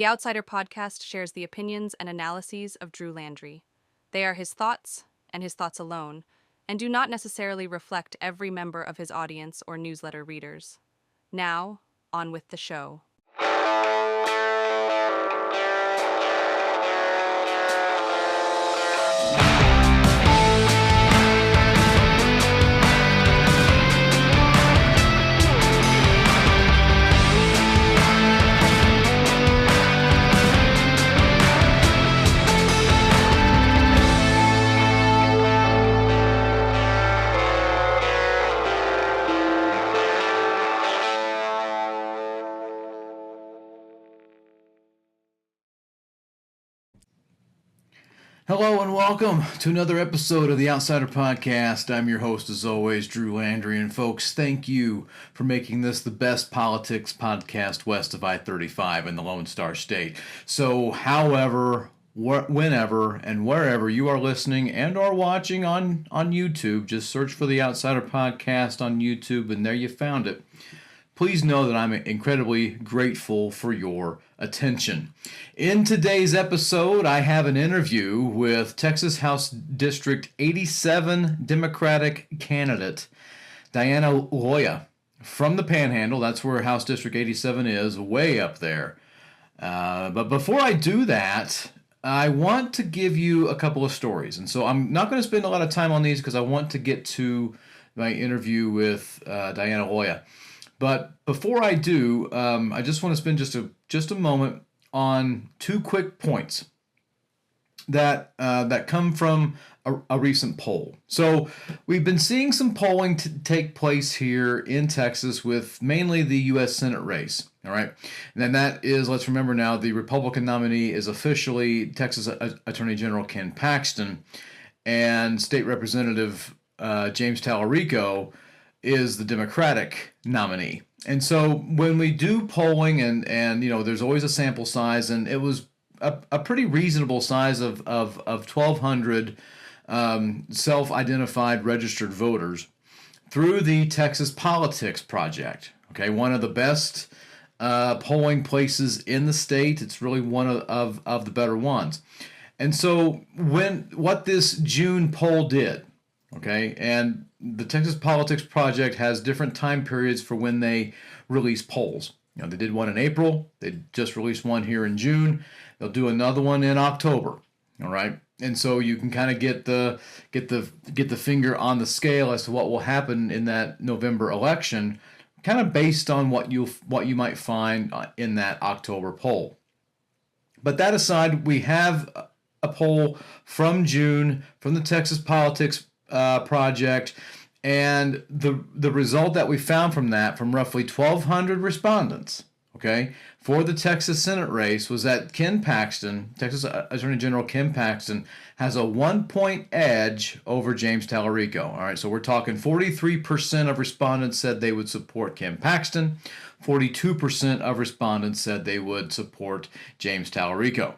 The Outsider podcast shares the opinions and analyses of Drew Landry. They are his thoughts and his thoughts alone, and do not necessarily reflect every member of his audience or newsletter readers. Now, on with the show. Hello and welcome to another episode of the Outsider Podcast. I'm your host, as always, Drew Landry. And folks, thank you for making this the best politics podcast west of I-35 in the Lone Star State. So, however, whenever, and wherever you are listening and or watching on YouTube, just search for the Outsider Podcast on YouTube, and there you found it. Please know that I'm incredibly grateful for your attention. In today's episode, I have an interview with Texas House District 87 Democratic candidate Diana Loya from the Panhandle. That's where House District 87 is, way up there. But before I do that, I want to give you a couple of stories. And so I'm not going to spend a lot of time on these because I want to get to my interview with Diana Loya. But before I do, I just want to spend just a moment on two quick points that come from a recent poll. So we've been seeing some polling take place here in Texas with mainly the U.S. Senate race. All right, and then that is, let's remember now, the Republican nominee is officially Texas Attorney General Ken Paxton, and State Representative James Talarico is the Democratic nominee. And so when we do polling, and you know, there's always a sample size, and it was a pretty reasonable size of 1,200 self-identified registered voters through the Texas Politics Project. Okay, one of the best polling places in the state. It's really one of the better ones. And so what this June poll did, okay, and the Texas Politics Project has different time periods for when they release polls. You know, they did one in April. They just released one here in June. They'll do another one in October. All right, and so you can kind of get the finger on the scale as to what will happen in that November election, kind of based on what you might find in that October poll. But that aside, we have a poll from June from the Texas Politics Project, and the result that we found from that, from roughly 1,200 respondents, okay, for the Texas Senate race, was that Ken Paxton, Texas Attorney General Ken Paxton, has a 1-point edge over James Talarico. All right, so we're talking 43% of respondents said they would support Ken Paxton, 42% of respondents said they would support James Talarico.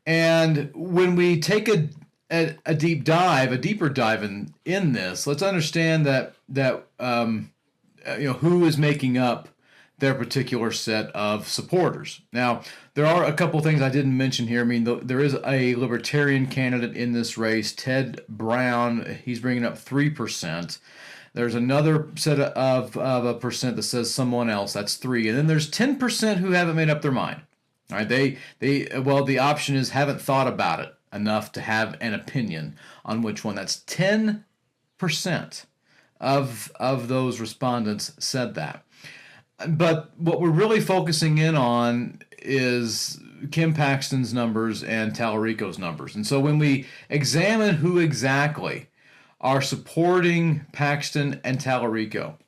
And when we take a deeper dive in this, let's understand that who is making up their particular set of supporters. Now, there are a couple things I didn't mention here. I mean, there is a Libertarian candidate in this race, Ted Brown. He's bringing up 3%. There's another set of a percent that says someone else. That's 3%. And then there's 10% who haven't made up their mind. All right, the option is haven't thought about it enough to have an opinion on which one. That's 10% of those respondents said that. But what we're really focusing in on is Ken Paxton's numbers and Talarico's numbers. And so when we examine who exactly are supporting Paxton and Talarico,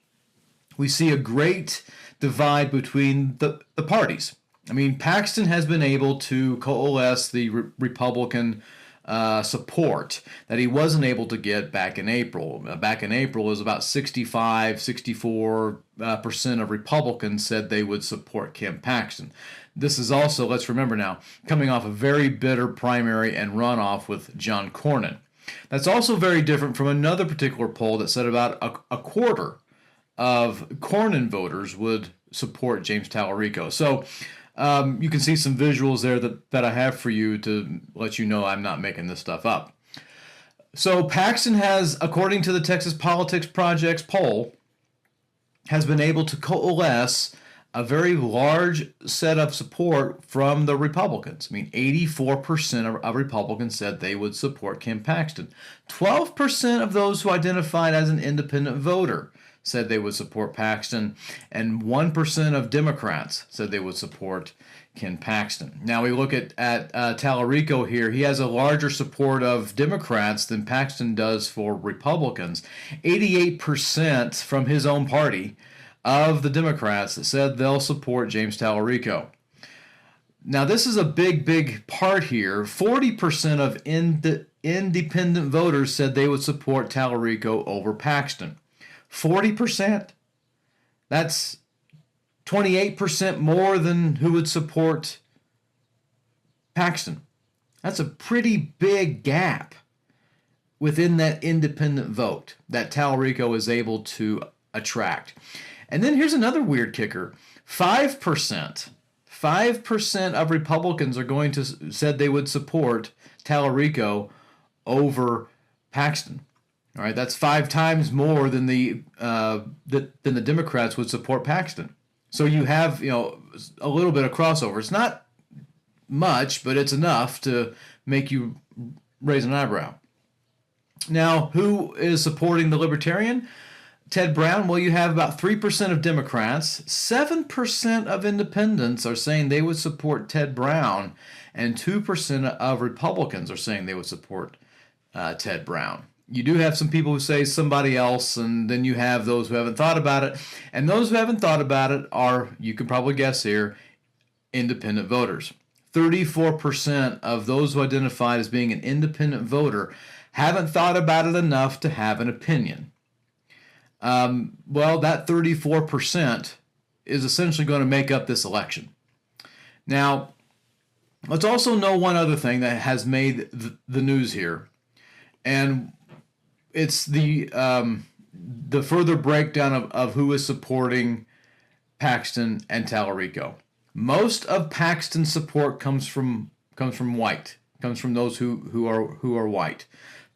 we see a great divide between the parties. I mean, Paxton has been able to coalesce the Republican support that he wasn't able to get back in April. Back in April, it was about 64% of Republicans said they would support Ken Paxton. This is also, let's remember now, coming off a very bitter primary and runoff with John Cornyn. That's also very different from another particular poll that said about a quarter of Cornyn voters would support James Talarico. So You can see some visuals there that I have for you to let you know I'm not making this stuff up. So Paxton has, according to the Texas Politics Project's poll, has been able to coalesce a very large set of support from the Republicans. I mean, 84% of Republicans said they would support Ken Paxton. 12% of those who identified as an independent voter said they would support Paxton, and 1% of Democrats said they would support Ken Paxton. Now we look at Tallarico here. He has a larger support of Democrats than Paxton does for Republicans. 88% from his own party of the Democrats that said they'll support James Tallarico. Now this is a big part here. 40% of independent voters said they would support Tallarico over Paxton. 40%? That's 28% more than who would support Paxton. That's a pretty big gap within that independent vote that Tallarico is able to attract. And then here's another weird kicker. 5% of Republicans are said they would support Tallarico over Paxton. All right, that's 5 times more than the Democrats would support Paxton. So you have, a little bit of crossover. It's not much, but it's enough to make you raise an eyebrow. Now, who is supporting the Libertarian? Ted Brown. Well, you have about 3% of Democrats. 7% of independents are saying they would support Ted Brown, and 2% of Republicans are saying they would support Ted Brown. You do have some people who say somebody else, and then you have those who haven't thought about it. And those who haven't thought about it are, you can probably guess here, independent voters. 34% of those who identified as being an independent voter haven't thought about it enough to have an opinion. Well, that 34% is essentially going to make up this election. Now, let's also know one other thing that has made the news here, and it's the further breakdown of who is supporting Paxton and Tallarico. Most of Paxton's support comes from white, comes from those who are white.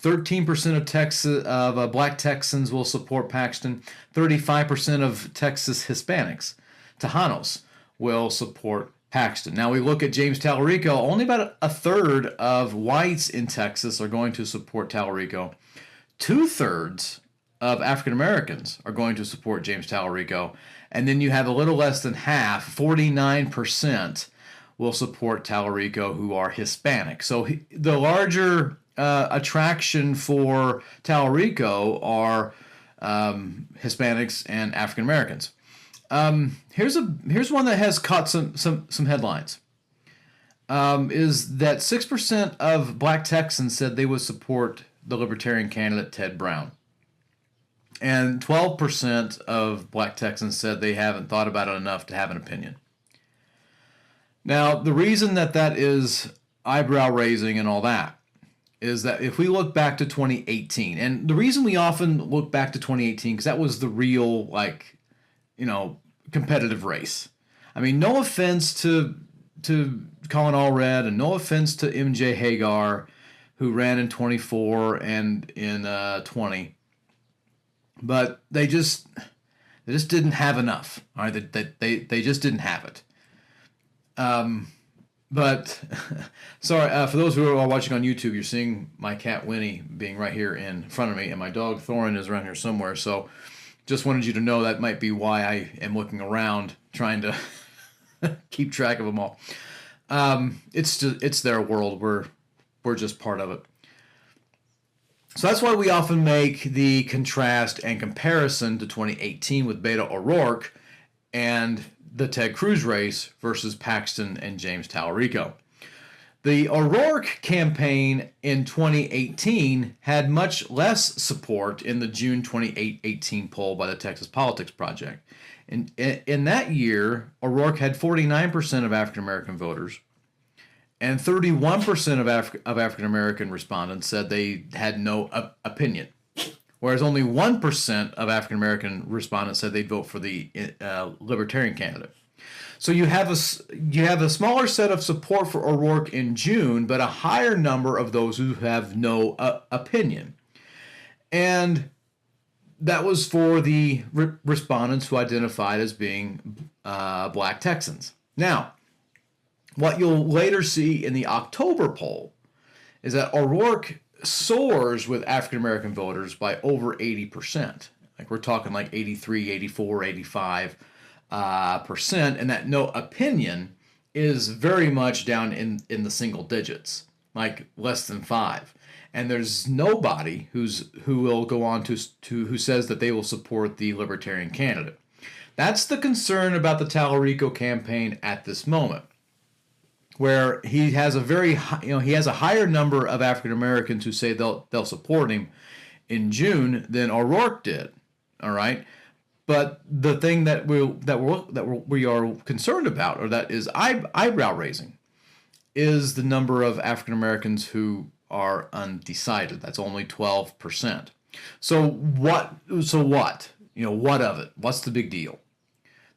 13% of black Texans will support Paxton. 35% of Texas Hispanics, Tejanos, will support Paxton. Now we look at James Tallarico. Only about a third of whites in Texas are going to support Tallarico. 2/3 of African Americans are going to support James Tallarico. And then you have a little less than half, 49%, will support Tallarico who are Hispanic. So the larger attraction for Tallarico are Hispanics and African Americans. Here's one that has caught some headlines. Is that 6% of black Texans said they would support the Libertarian candidate Ted Brown. And 12% of black Texans said they haven't thought about it enough to have an opinion. Now, the reason that is eyebrow raising and all that is that if we look back to 2018, and the reason we often look back to 2018, because that was the real, competitive race. I mean, no offense to Colin Allred, and no offense to MJ Hagar, who ran in 24 and in 20. But they just didn't have enough. All right, they just didn't have it. But sorry, for those who are watching on YouTube, you're seeing my cat Winnie being right here in front of me, and my dog Thorin is around here somewhere. So just wanted you to know that might be why I am looking around, trying to keep track of them all. It's their world. We're just part of it. So that's why we often make the contrast and comparison to 2018 with Beto O'Rourke and the Ted Cruz race versus Paxton and James Tallarico. The O'Rourke campaign in 2018 had much less support in the June 2018 poll by the Texas Politics Project. In that year, O'Rourke had 49% of African American voters, and 31% of African American respondents said they had no opinion, whereas only 1% of African American respondents said they'd vote for the Libertarian candidate. So you have a smaller set of support for O'Rourke in June, but a higher number of those who have no opinion. And that was for the respondents who identified as being black Texans. Now, what you'll later see in the October poll is that O'Rourke soars with African American voters by over 80%. Like we're talking like 83, 84, 85%, and that no opinion is very much down in the single digits, like less than 5. And there's nobody who will go on to who says that they will support the Libertarian candidate. That's the concern about the Tallarico campaign at this moment, where he has a he has a higher number of African Americans who say they'll support him in June than O'Rourke did. All right, but the thing that we are concerned about, or that is eyebrow raising, is the number of African Americans who are undecided. That's only 12%. So what? What of it? What's the big deal?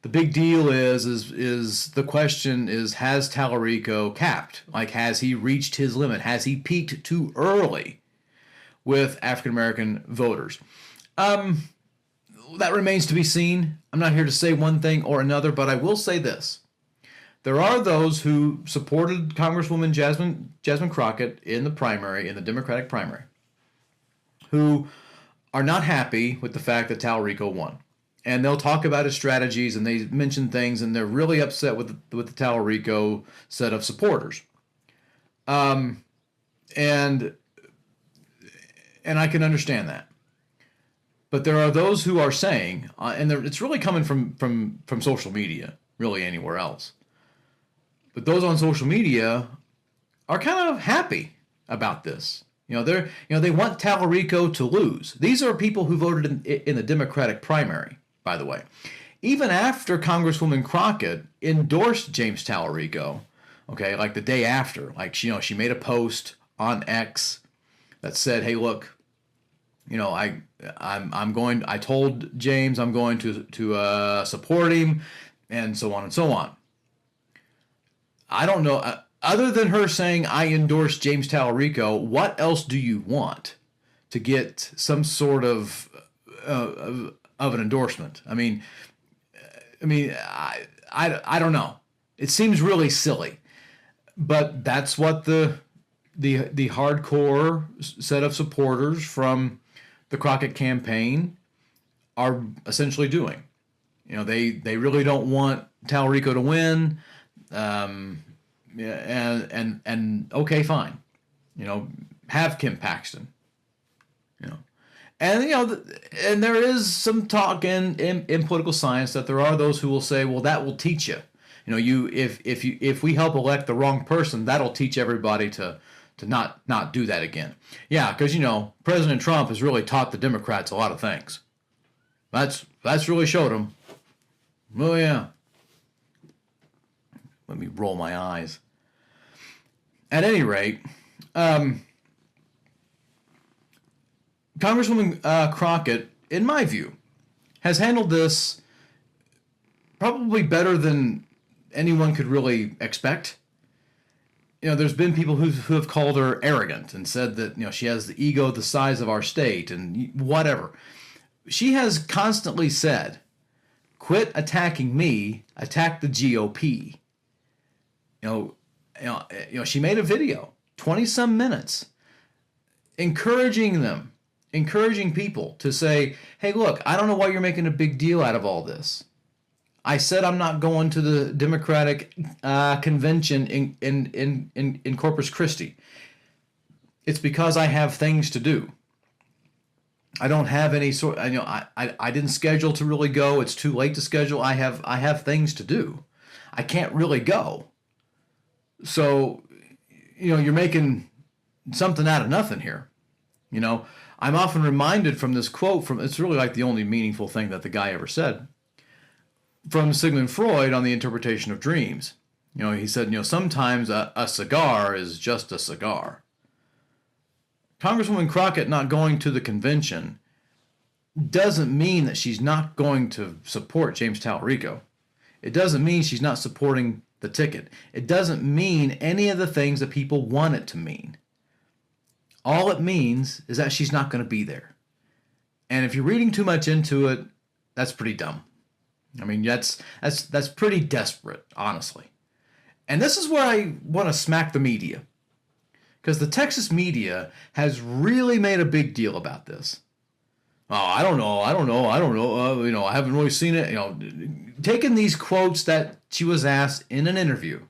The big deal is the question is, has Tallarico capped? Like, has he reached his limit? Has he peaked too early with African American voters? That remains to be seen. I'm not here to say one thing or another, but I will say this. There are those who supported Congresswoman Jasmine Crockett in the primary, in the Democratic primary, who are not happy with the fact that Tallarico won. And they'll talk about his strategies, and they mention things, and they're really upset with the Tallarico set of supporters. And I can understand that. But there are those who are saying, and it's really coming from social media, really anywhere else. But those on social media are kind of happy about this. They want Tallarico to lose. These are people who voted in the Democratic primary, by the way. Even after Congresswoman Crockett endorsed James Tallarico, okay, like the day after, like she made a post on X that said, "Hey, look, I told James I'm going to support him," and so on and so on. I don't know. Other than her saying, "I endorse James Tallarico," what else do you want to get some sort of an endorsement? I don't know. It seems really silly, but that's what the hardcore set of supporters from the Crockett campaign are essentially doing. They really don't want Tallarico to win. And okay, fine. Have Kim Paxton. And there is some talk in political science that there are those who will say, well, that will teach you. If we help elect the wrong person, that'll teach everybody to not do that again. Yeah, because President Trump has really taught the Democrats a lot of things. That's really showed them. Oh yeah. Let me roll my eyes. At any rate, Congresswoman Crockett, in my view, has handled this probably better than anyone could really expect. There's been people who have called her arrogant and said that she has the ego the size of our state and whatever. She has constantly said, "Quit attacking me, attack the GOP." She made a video, 20-some minutes, encouraging people to say, "Hey, look, I don't know why you're making a big deal out of all this. I said I'm not going to the Democratic convention in Corpus Christi. It's because I have things to do. I don't have any sort. I didn't schedule to really go. It's too late to schedule. I have things to do. I can't really go." So, you're making something out of nothing here. I'm often reminded from this quote it's really like the only meaningful thing that the guy ever said, from Sigmund Freud on the interpretation of dreams. He said, sometimes a cigar is just a cigar. Congresswoman Crockett not going to the convention doesn't mean that she's not going to support James Tallarico. It doesn't mean she's not supporting the ticket. It doesn't mean any of the things that people want it to mean. All it means is that she's not going to be there. And if you're reading too much into it, that's pretty dumb. I mean, that's pretty desperate, honestly. And this is where I want to smack the media. Because the Texas media has really made a big deal about this. Oh, I don't know. I haven't really seen it. Taking these quotes that she was asked in an interview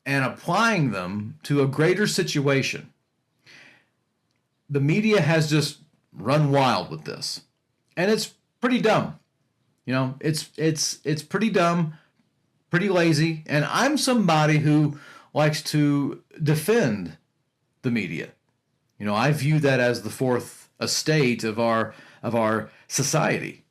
and applying them to a greater situation. The media has just run wild with this. And it's pretty dumb. It's pretty dumb, pretty lazy. And I'm somebody who likes to defend the media. I view that as the fourth estate of our society.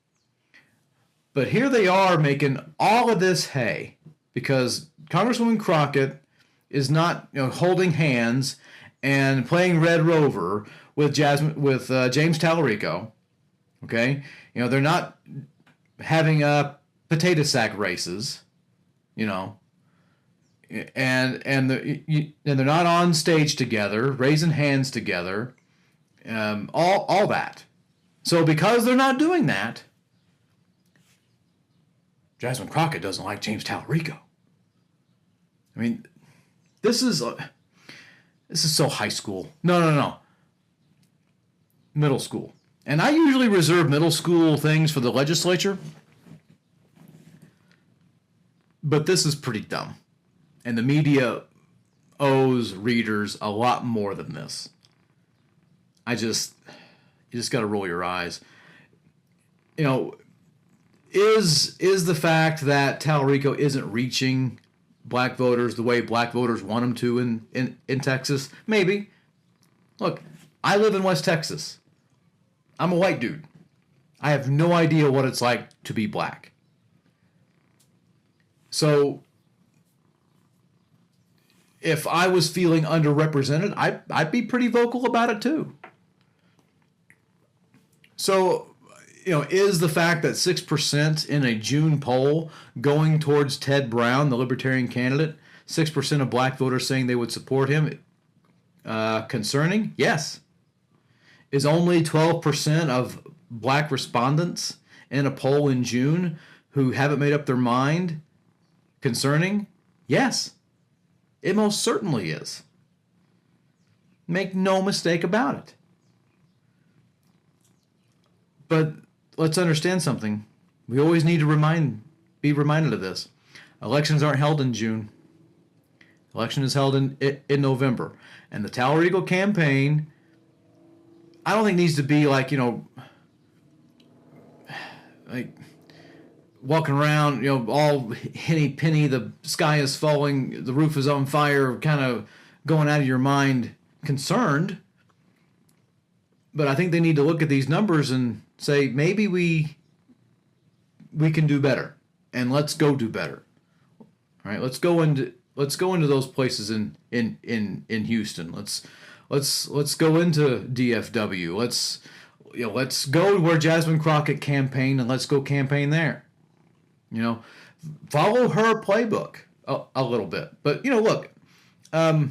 But here they are making all of this hay because Congresswoman Crockett is not holding hands and playing Red Rover with James Tallarico. Okay, they're not having potato sack races. And they're not on stage together, raising hands together, all that. So because they're not doing that, Jasmine Crockett doesn't like James Tallarico. I mean, this is so high school. No. Middle school. And I usually reserve middle school things for the legislature, but this is pretty dumb. And the media owes readers a lot more than this. You just got to roll your eyes. Is the fact that Tallarico isn't reaching black voters the way black voters want him to in Texas? Maybe. Look, I live in West Texas. I'm a white dude. I have no idea what it's like to be black. So if I was feeling underrepresented, I'd be pretty vocal about it too. So, is the fact that 6% in a June poll going towards Ted Brown, the Libertarian candidate, 6% of black voters saying they would support him, concerning? Yes. Is only 12% of black respondents in a poll in June who haven't made up their mind concerning? Yes. It most certainly is. Make no mistake about it. But let's understand something. We always need to be reminded of this. Elections aren't held in June. Election is held in November. And the Tallarico campaign, I don't think needs to be like walking around, all henny penny, the sky is falling, the roof is on fire, kind of going out of your mind concerned. But I think they need to look at these numbers and say, maybe we can do better, and let's go do better. All right, let's go into those places in Houston. Let's go into DFW. Let's go where Jasmine Crockett campaigned, and let's go campaign there. Follow her playbook a little bit. But, look, the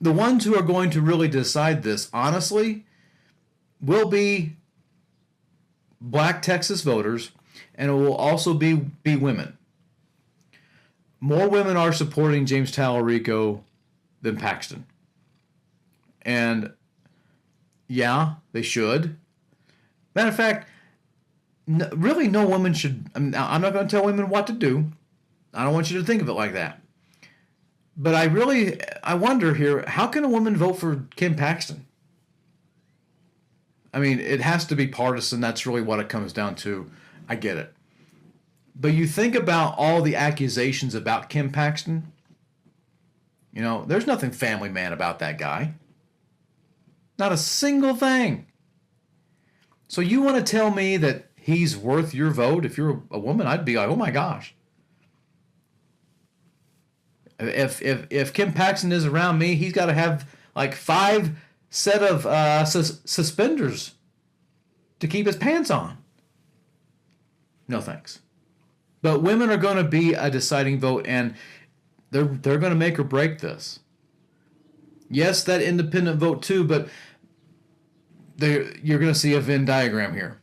ones who are going to really decide this, honestly, will be black Texas voters, and it will also be women. More women are supporting James Tallarico than Paxton. And, yeah, they should. Matter of fact, really, no woman should. I'm not going to tell women what to do. I don't want you to think of it like that. But I wonder here, how can a woman vote for Kim Paxton? I mean, it has to be partisan. That's really what it comes down to. I get it. But you think about all the accusations about Kim Paxton. There's nothing family man about that guy. Not a single thing. So you want to tell me that he's worth your vote? If you're a woman, I'd be like, oh my gosh. If Kim Paxton is around me, he's got to have like 5 set of suspenders to keep his pants on. No thanks. But women are going to be a deciding vote, and they're going to make or break this. Yes, that independent vote too, but you're going to see a Venn diagram here.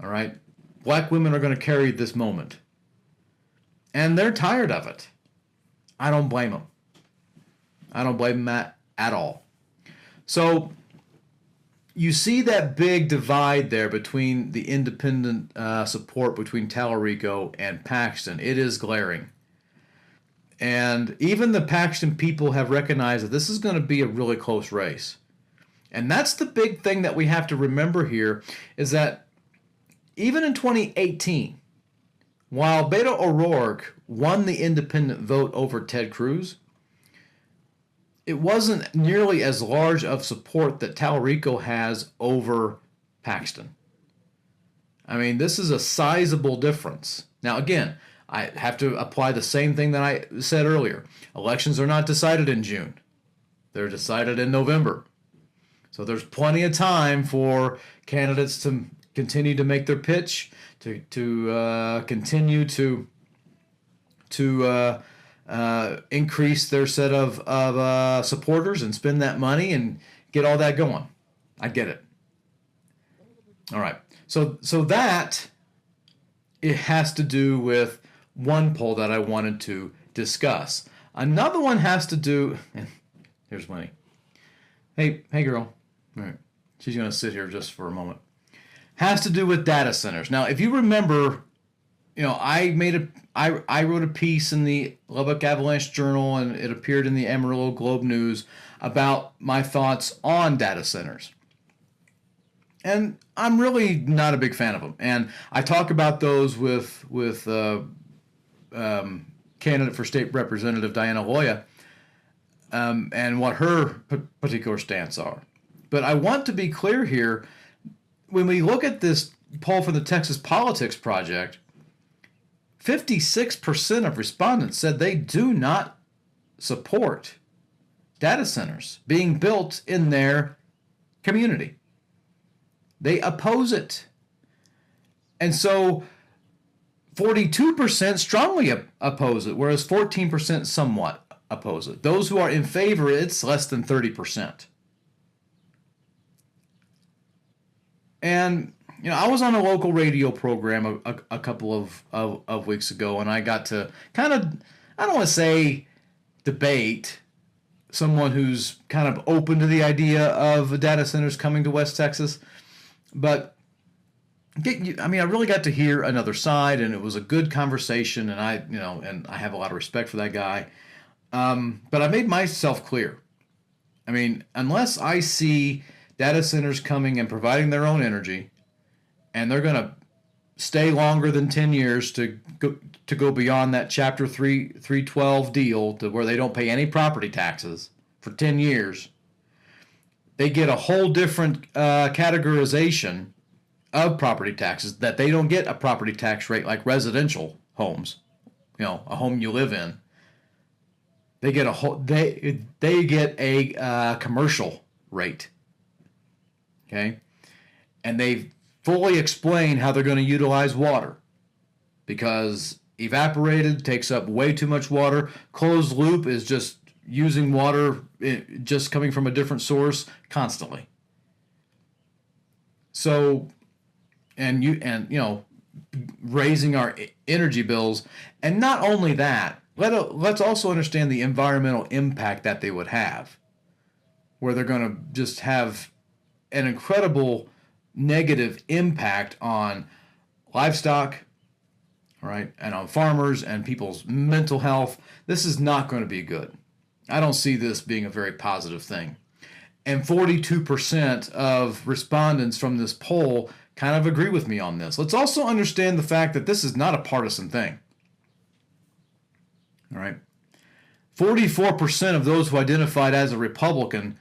All right? Black women are going to carry this moment. And they're tired of it. I don't blame them. I don't blame them at all. So you see that big divide there between the independent support between Tallarico and Paxton. It is glaring. And even the Paxton people have recognized that this is going to be a really close race. And that's the big thing that we have to remember here, is that even in 2018, while Beto O'Rourke won the independent vote over Ted Cruz, it wasn't nearly as large of support that Tallarico has over Paxton. I mean, this is a sizable difference. Now, again, I have to apply the same thing that I said earlier. Elections are not decided in June. They're decided in November. So there's plenty of time for candidates to continue to make their pitch, to continue to increase their set of supporters and spend that money and get all that going. I get it. All right. So that it has to do with one poll that I wanted to discuss. Another one has to do, and here's Winnie. Hey girl. All right. She's going to sit here just for a moment. Has to do with data centers. Now, if you remember, I wrote a piece in the Lubbock Avalanche Journal, and it appeared in the Amarillo Globe News about my thoughts on data centers. And I'm really not a big fan of them. And I talk about those with candidate for state representative Diana Loya, and what her particular stance are. But I want to be clear here. When we look at this poll for the Texas Politics Project, 56% of respondents said they do not support data centers being built in their community. They oppose it. And so 42% strongly oppose it, whereas 14% somewhat oppose it. Those who are in favor, it's less than 30%. And I was on a local radio program a couple of weeks ago, and I got to kind of, I don't want to say debate someone who's kind of open to the idea of data centers coming to West Texas, but I really got to hear another side, and it was a good conversation, and I have a lot of respect for that guy. But I made myself clear. I mean, unless I see data centers coming and providing their own energy, and they're going to stay longer than 10 years to go beyond that Chapter 312 deal to where they don't pay any property taxes for 10 years, they get a whole different categorization of property taxes, that they don't get a property tax rate like residential homes, a home you live in. They get they get a commercial rate. Okay, and they fully explain how they're going to utilize water, because evaporated takes up way too much water. Closed loop is just using water just coming from a different source constantly. So, and raising our energy bills, and not only that, let's also understand the environmental impact that they would have, where they're going to just have an incredible negative impact on livestock, right, and on farmers and people's mental health. This is not going to be good. I don't see this being a very positive thing. And 42% of respondents from this poll kind of agree with me on this. Let's also understand the fact that this is not a partisan thing. All right. 44% of those who identified as a Republican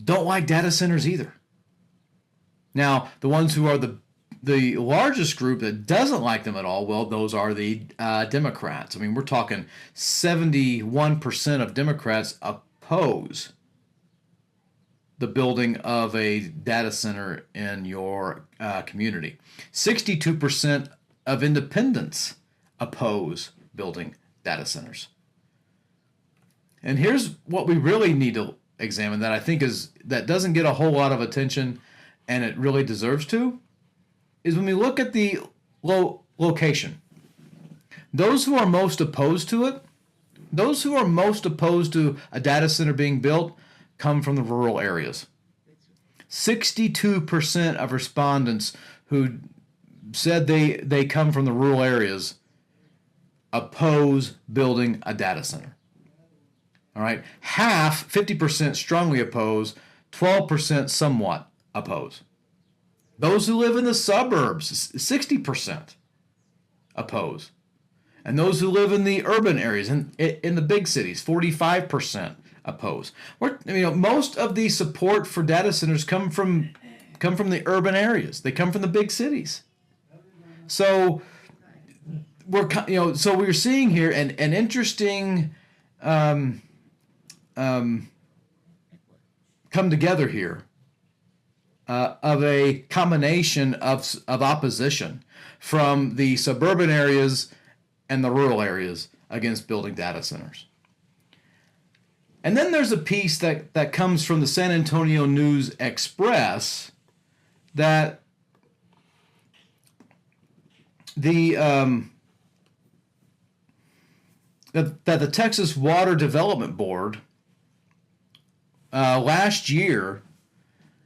don't like data centers either. Now, the ones who are the largest group that doesn't like them at all, well, those are the Democrats. I mean, we're talking 71% of Democrats oppose the building of a data center in your community. 62% of independents oppose building data centers. And here's what we really need to examine that I think that doesn't get a whole lot of attention, and it really deserves to, is when we look at the location. Those who are most opposed to it, those who are most opposed to a data center being built, come from the rural areas. 62% of respondents who said they come from the rural areas oppose building a data center. All right, half, 50% strongly oppose, 12% somewhat oppose. Those who live in the suburbs, 60% oppose. And those who live in the urban areas, in the big cities, 45% oppose. Most of the support for data centers come from the urban areas. They come from the big cities. So we're seeing here an interesting come together here of a combination of opposition from the suburban areas and the rural areas against building data centers. And then there's a piece that comes from the San Antonio News Express that the Texas Water Development Board last year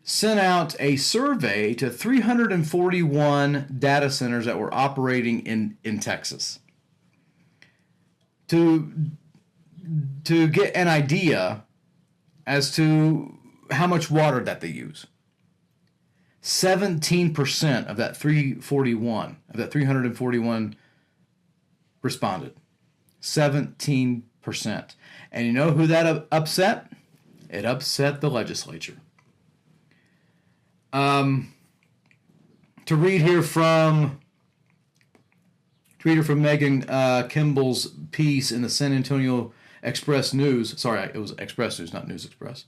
sent out a survey to 341 data centers that were operating in Texas to get an idea as to how much water that they use. 17% of that 341 responded. 17%. And you know who that upset? It upset the legislature. To read here from Megan Kimball's piece in the San Antonio Express News. Sorry, it was Express News, not News Express.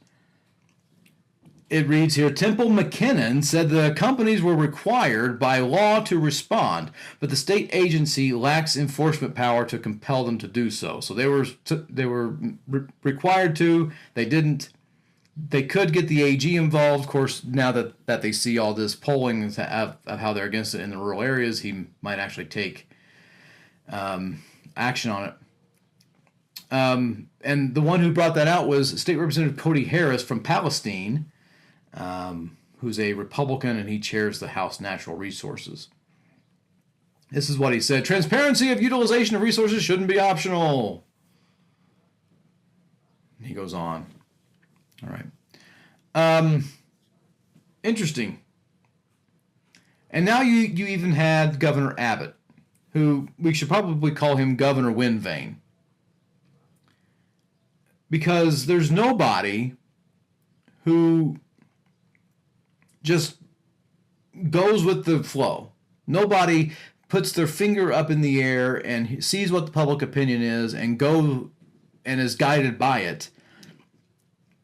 It reads here, Temple McKinnon said the companies were required by law to respond, but the state agency lacks enforcement power to compel them to do so. So they were required to. They didn't. They could get the AG involved. Of course, now that they see all this polling of how they're against it in the rural areas, he might actually take action on it. And the one who brought that out was State Representative Cody Harris from Palestine, who's a Republican, and he chairs the House Natural Resources. This is what he said. Transparency of utilization of resources shouldn't be optional. He goes on. All right. Interesting. And now you even had Governor Abbott, who we should probably call him Governor Windvane. Because there's nobody who just goes with the flow. Nobody puts their finger up in the air and sees what the public opinion is and is guided by it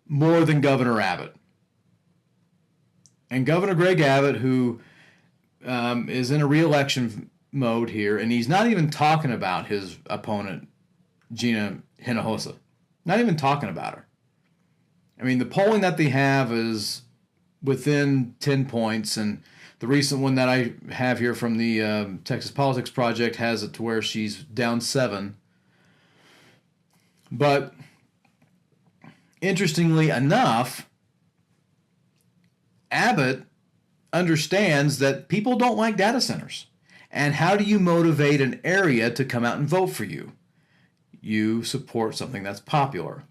more than Governor Abbott. And Governor Greg Abbott, who is in a re-election mode here, and he's not even talking about his opponent, Gina Hinojosa. Not even talking about her. I mean, the polling that they have is within 10 points, and the recent one that I have here from the Texas Politics Project has it to where she's down 7. But interestingly enough, Abbott understands that people don't like data centers. And how do you motivate an area to come out and vote for you? You support something that's popular.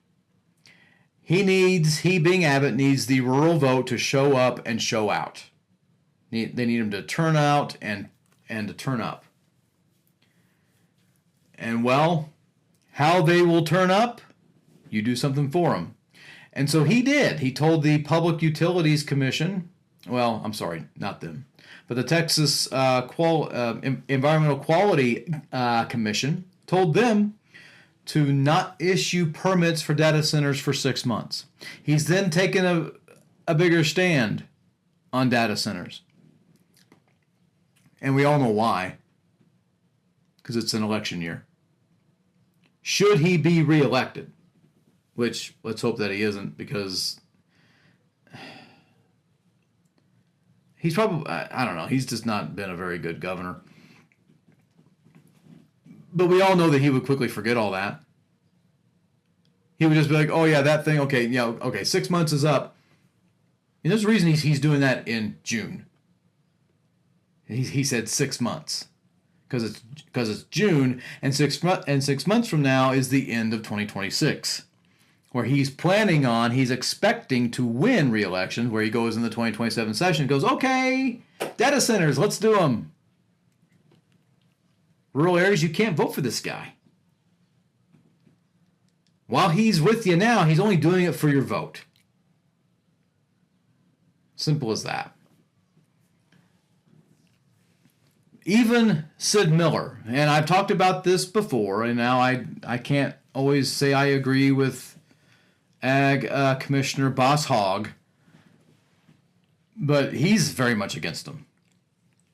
He being Abbott, needs the rural vote to show up and show out. They need him to turn out and to turn up. And well, how they will turn up, you do something for them. And so he did. He told the Public Utilities Commission, well, I'm sorry, not them, but the Texas Environmental Quality Commission told them to not issue permits for data centers for 6 months. He's then taken a bigger stand on data centers. And we all know why. because it's an election year. Should he be reelected? Which, let's hope that he isn't, because he's probably, I don't know, he's just not been a very good governor. But we all know that he would quickly forget all that. He would just be like, oh yeah, that thing, okay, okay, 6 months is up. And there's a reason he's doing that in June. He said 6 months. Because it's June, and 6 months from now is the end of 2026. Where he's expecting to win re-election, where he goes in the 2027 session and goes, okay, data centers, let's do them. Rural areas, you can't vote for this guy. While he's with you now, he's only doing it for your vote. Simple as that. Even Sid Miller, and I've talked about this before, and now I can't always say I agree with Ag Commissioner Boss Hogg, but he's very much against them.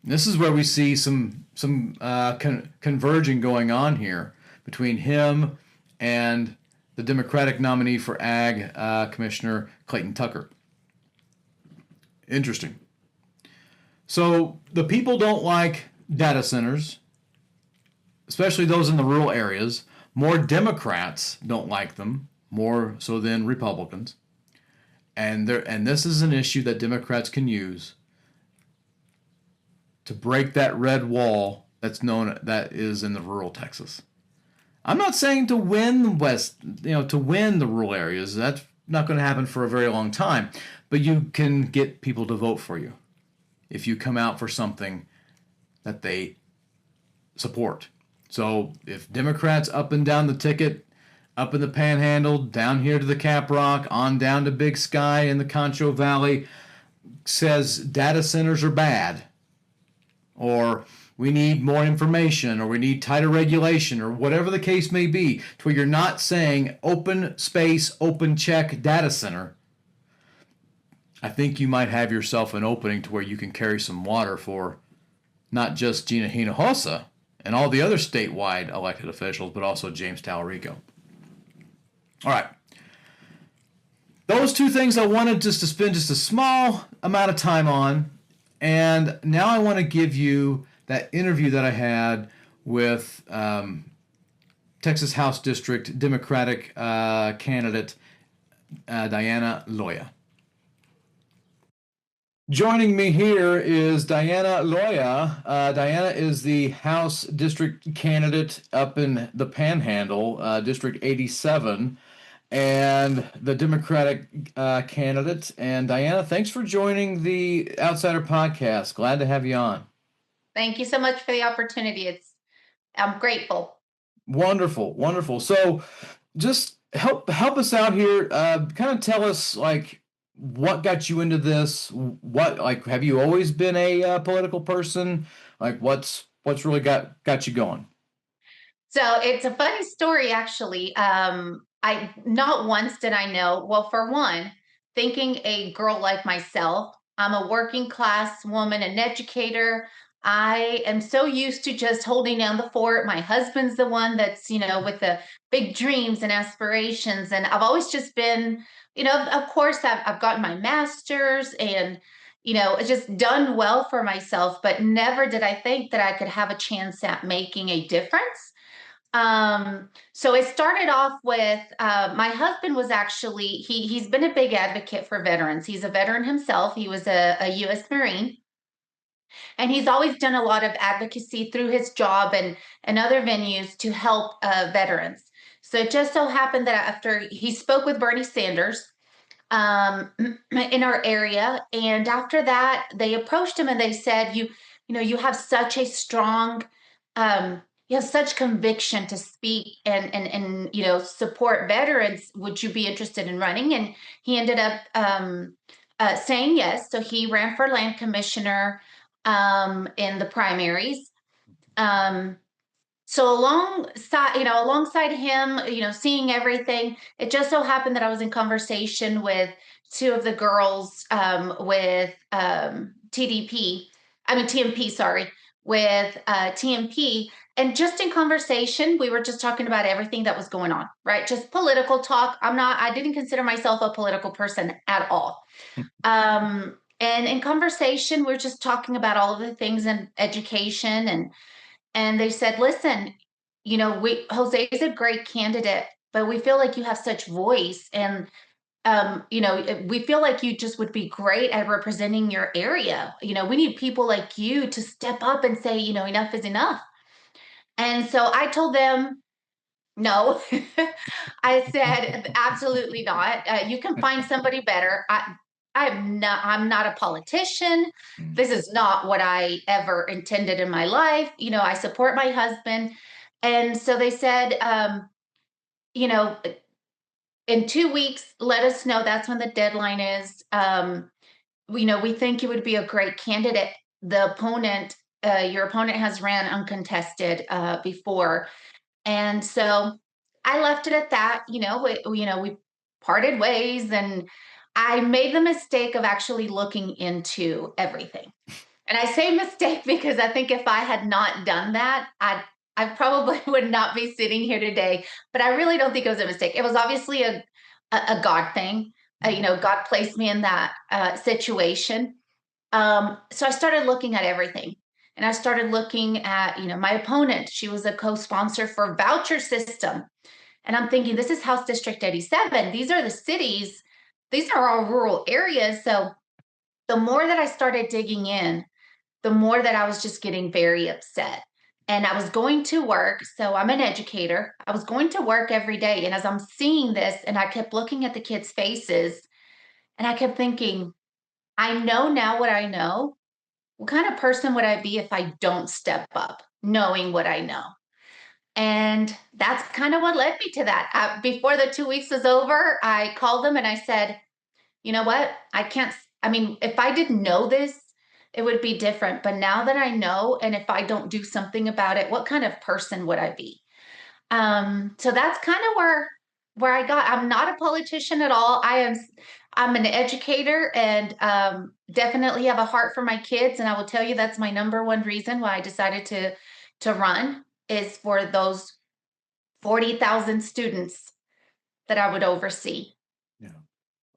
This is where we see some converging going on here between him and the Democratic nominee for Ag, Commissioner Clayton Tucker. Interesting. So the people don't like data centers, especially those in the rural areas. More Democrats don't like them, more so than Republicans. And this is an issue that Democrats can use to break that red wall that is in the rural Texas. I'm not saying to win the West, to win the rural areas. That's not going to happen for a very long time. But you can get people to vote for you if you come out for something that they support. So if Democrats up and down the ticket, up in the Panhandle, down here to the Caprock, on down to Big Sky in the Concho Valley, says data centers are bad, or we need more information, or we need tighter regulation, or whatever the case may be, to where you're not saying open space, open check data center, I think you might have yourself an opening to where you can carry some water for not just Gina Hinojosa and all the other statewide elected officials, but also James Talarico. All right. Those two things I wanted just to spend just a small amount of time on. And now I want to give you that interview that I had with Texas House District Democratic candidate Diana Loya. Joining me here is Diana Loya. Diana is the House District candidate up in the Panhandle, District 87, and the Democratic candidate. And Diana, thanks for joining the Outsider Podcast. Glad to have you on. Thank you so much for the opportunity. I'm grateful. Wonderful, wonderful. So just help us out here. Kind of tell us, what got you into this? Have you always been a political person? What's really got you going? So it's a funny story, actually. I not once did I know. Well, for one, thinking a girl like myself, I'm a working class woman, an educator. I am so used to just holding down the fort. My husband's the one that's, with the big dreams and aspirations. And I've always just been, of course, I've gotten my master's and, just done well for myself, but never did I think that I could have a chance at making a difference. So it started off with my husband was actually, he's been a big advocate for veterans. He's a veteran himself. He was a U.S. Marine. And he's always done a lot of advocacy through his job and other venues to help veterans. So it just so happened that after he spoke with Bernie Sanders in our area, and after that, they approached him and they said, you have such a strong, you have such conviction to speak and support veterans. Would you be interested in running? And he ended up saying yes. So he ran for land commissioner in the primaries. So alongside him, seeing everything, it just so happened that I was in conversation with two of the girls with TMP, sorry, with TMP. And just in conversation, we were just talking about everything that was going on, right? Just political talk. I didn't consider myself a political person at all. And in conversation, we we're just talking about all of the things in education. And they said, listen, Jose is a great candidate, but we feel like you have such voice. And we feel like you just would be great at representing your area. We need people like you to step up and say, enough is enough. And so I told them, no. I said, absolutely not. You can find somebody better. I'm not a politician. This is not what I ever intended in my life. I support my husband. And so they said, you know, in 2 weeks, let us know. That's when the deadline is. We think you would be a great candidate. Your opponent has ran uncontested before. And so I left it at that. We parted ways, and I made the mistake of actually looking into everything. And I say mistake because I think if I had not done that, I probably would not be sitting here today. But I really don't think it was a mistake. It was obviously a God thing. God placed me in that situation. So I started looking at everything. And I started looking at, my opponent. She was a co-sponsor for voucher system. And I'm thinking, this is House District 87. These are the cities. These are all rural areas. So the more that I started digging in, the more that I was just getting very upset. And I was going to work. So I'm an educator. I was going to work every day. And as I'm seeing this, and I kept looking at the kids' faces, and I kept thinking, I know now what I know. What kind of person would I be if I don't step up, knowing what I know? And that's kind of what led me to that. Before the 2 weeks was over, I called them and I said, you know what? If I didn't know this, it would be different. But now that I know, and if I don't do something about it, what kind of person would I be? So that's kind of where I got. I'm not a politician at all. I'm an educator, and definitely have a heart for my kids. And I will tell you that's my number one reason why I decided to run, is for those 40,000 students that I would oversee. Yeah.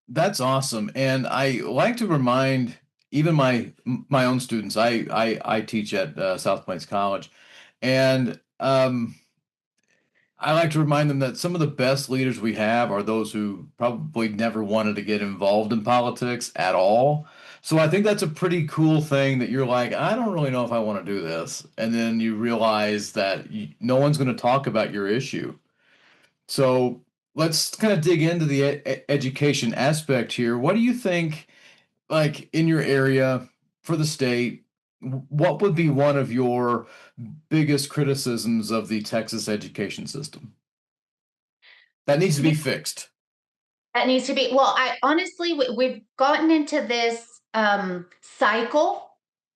That's awesome. And I like to remind even my own students. I teach at South Plains College, and I like to remind them that some of the best leaders we have are those who probably never wanted to get involved in politics at all. So I think that's a pretty cool thing that you're like, I don't really know if I want to do this. And then you realize that no one's going to talk about your issue. So let's kind of dig into the education aspect here. What do you think, like in your area for the state, what would be one of your biggest criticisms of the Texas education system that needs to be fixed? That needs to be, well, I honestly, we've gotten into this cycle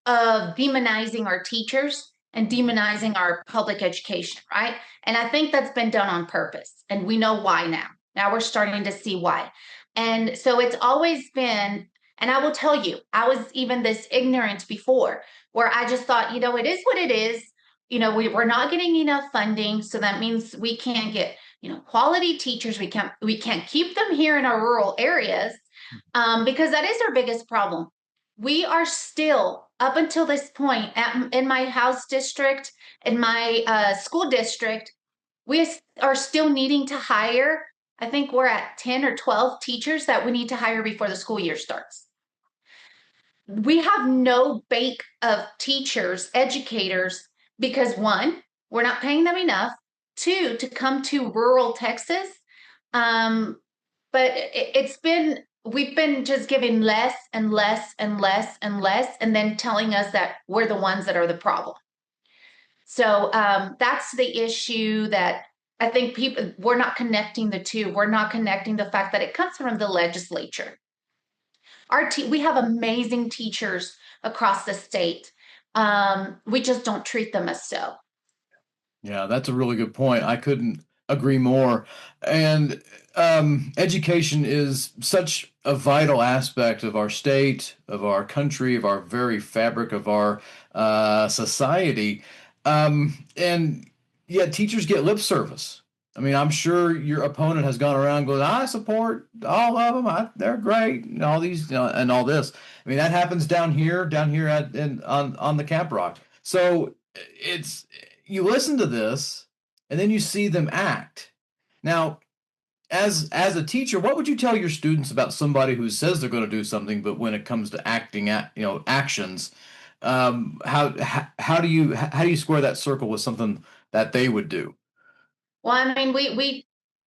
of demonizing our teachers and demonizing our public education, right? And I think that's been done on purpose. And we know why now. Now we're starting to see why. And so it's always been, and I will tell you, I was even this ignorant before, where I just thought, it is what it is. We're not getting enough funding. So that means we can't get quality teachers. We can't keep them here in our rural areas, because that is our biggest problem. We are still, up until this point, in my house district, in my school district, we are still needing to hire. I think we're at 10 or 12 teachers that we need to hire before the school year starts. We have no bank of teachers, educators, because one, we're not paying them enough. Two, to come to rural Texas. But we've been just giving less and less and less and less, and then telling us that we're the ones that are the problem. So that's the issue that I think we're not connecting the two. We're not connecting the fact that it comes from the legislature. We have amazing teachers across the state. We just don't treat them as so. Yeah, that's a really good point. I couldn't Agree more. And education is such a vital aspect of our state, of our country, of our very fabric of our society. And yet teachers get lip service. I mean, I'm sure your opponent has gone around going, I support all of them. They're great, and all these, and all this. I mean, that happens down here on the Cap Rock. So it's you listen to this and then you see them act. Now, as a teacher, what would you tell your students about somebody who says they're going to do something, but when it comes to acting, actions, how do you square that circle with something that they would do? Well, I mean, we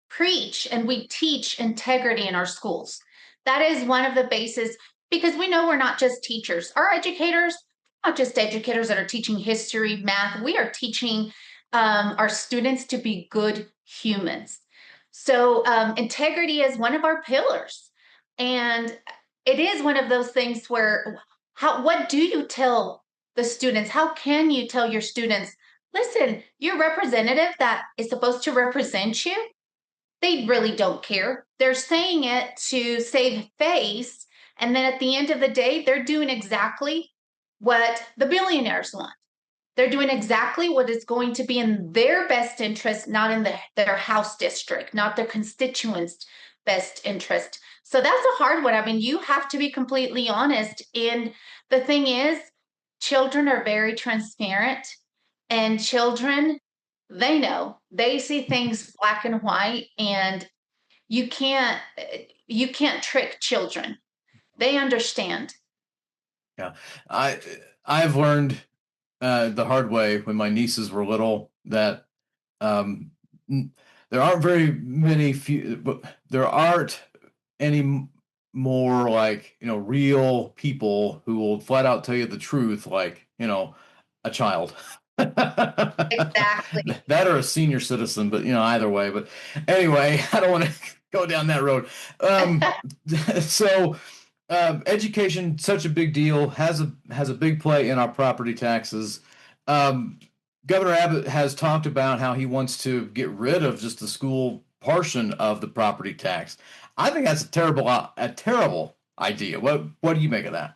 preach and we teach integrity in our schools. That is one of the bases because we know we're not just teachers. Our educators, not just educators that are teaching history, math, we are teaching our students to be good humans. So integrity is one of our pillars. And it is one of those things where what do you tell the students? How can you tell your students, listen, your representative that is supposed to represent you, they really don't care. They're saying it to save face. And then at the end of the day, they're doing exactly what the billionaires want. They're doing exactly what is going to be in their best interest, not in their house district, not their constituents' best interest. So that's a hard one. I mean, you have to be completely honest. And the thing is, children are very transparent, and children, they know, they see things black and white, and you can't you can't trick children. They understand. Yeah, I I've learned the hard way when my nieces were little that um, there aren't very many few, but there aren't any more like real people who will flat out tell you the truth, like a child. Exactly. That or a senior citizen, but either way. But anyway, I don't want to go down that road. Um, so education, such a big deal, has a big play in our property taxes. Um, Governor Abbott has talked about how he wants to get rid of just the school portion of the property tax. I think that's a terrible idea. What do you make of that?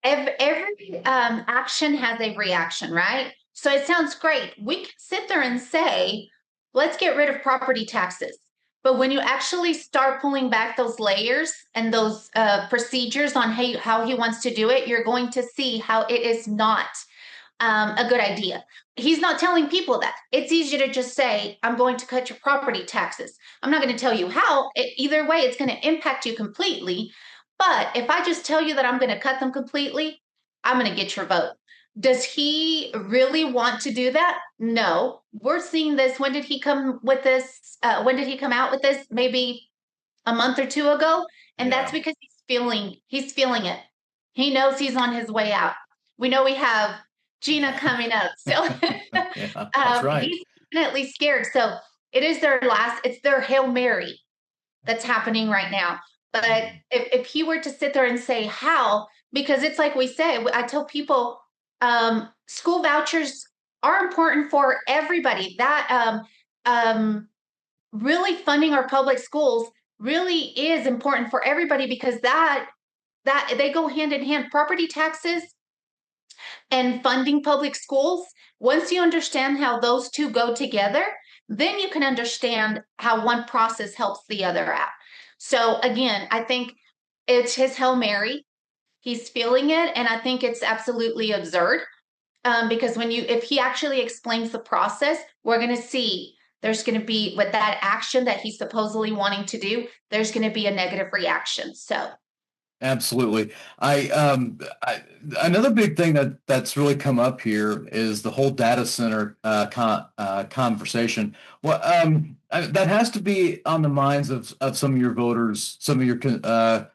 Every action has a reaction, right? So it sounds great. We can sit there and say, let's get rid of property taxes. But when you actually start pulling back those layers and those procedures on how he wants to do it, you're going to see how it is not a good idea. He's not telling people that. It's easy to just say, I'm going to cut your property taxes. I'm not going to tell you how. Either way, it's going to impact you completely. But if I just tell you that I'm going to cut them completely, I'm going to get your vote. Does he really want to do that? No. We're seeing this. When did he come with this? When did he come out with this? Maybe a month or two ago. And that's Yeah, because he's feeling it. He knows he's on his way out. We know we have Gina coming up. So yeah, that's right. he's definitely scared. So it's their Hail Mary that's happening right now. But if he were to sit there and say how, because it's like we say, I tell people, school vouchers are important for everybody. That really funding our public schools really is important for everybody because that they go hand in hand. Property taxes and funding public schools, once you understand how those two go together, then you can understand how one process helps the other out. So again, I think it's his Hail Mary. He's feeling it, and I think it's absolutely absurd. Because if he actually explains the process, we're going to see there's going to be with that action that he's supposedly wanting to do, there's going to be a negative reaction. So Absolutely. Another big thing that's really come up here is the whole data center conversation. Well, that has to be on the minds of some of your voters, some of your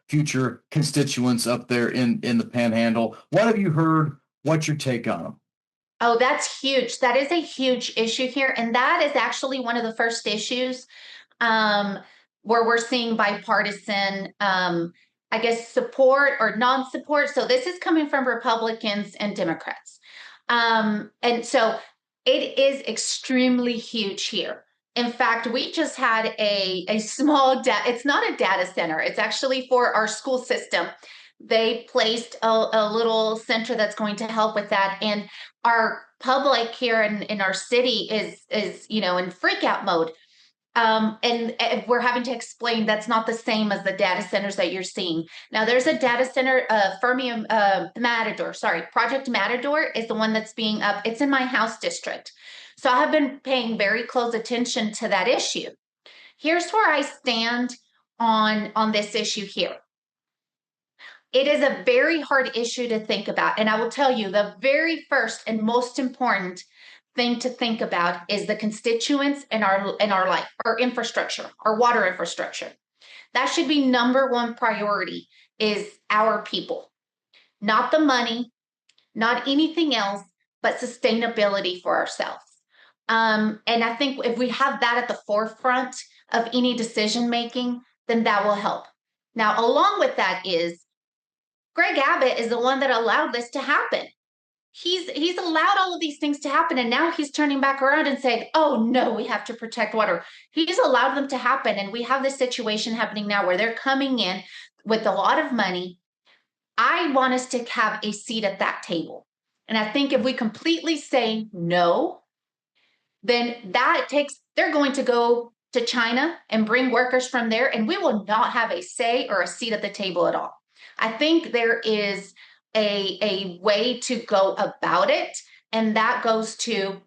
future constituents up there in the Panhandle. What have you heard? What's your take on them? oh, that's huge. That is a huge issue here. And that is actually one of the first issues um, where we're seeing bipartisan, I guess, support or non support. So this is coming from Republicans and Democrats. And so it is extremely huge here. In fact, we just had a small it's not a data center. It's actually for our school system. They placed a little center that's going to help with that. And our public here in our city is in freak out mode. And we're having to explain that's not the same as the data centers that you're seeing. Now, there's a data center, Fermium Matador. Sorry, Project Matador is the one that's being up. It's in my house district. So I have been paying very close attention to that issue. Here's where I stand on this issue here. It is a very hard issue to think about. And I will tell you, the very first and most important thing to think about is the constituents in our life, our infrastructure, our water infrastructure. That should be number one priority, is our people, not the money, not anything else, but sustainability for ourselves. And I think if we have that at the forefront of any decision making, then that will help. Now, along with that is Greg Abbott is the one that allowed this to happen. He's allowed all of these things to happen, and now he's turning back around and saying, oh no, we have to protect water. He's allowed them to happen, and we have this situation happening now where they're coming in with a lot of money. I want us to have a seat at that table. And I think if we completely say no, then they're going to go to China and bring workers from there, and we will not have a say or a seat at the table at all. I think there is a way to go about it, and that goes to,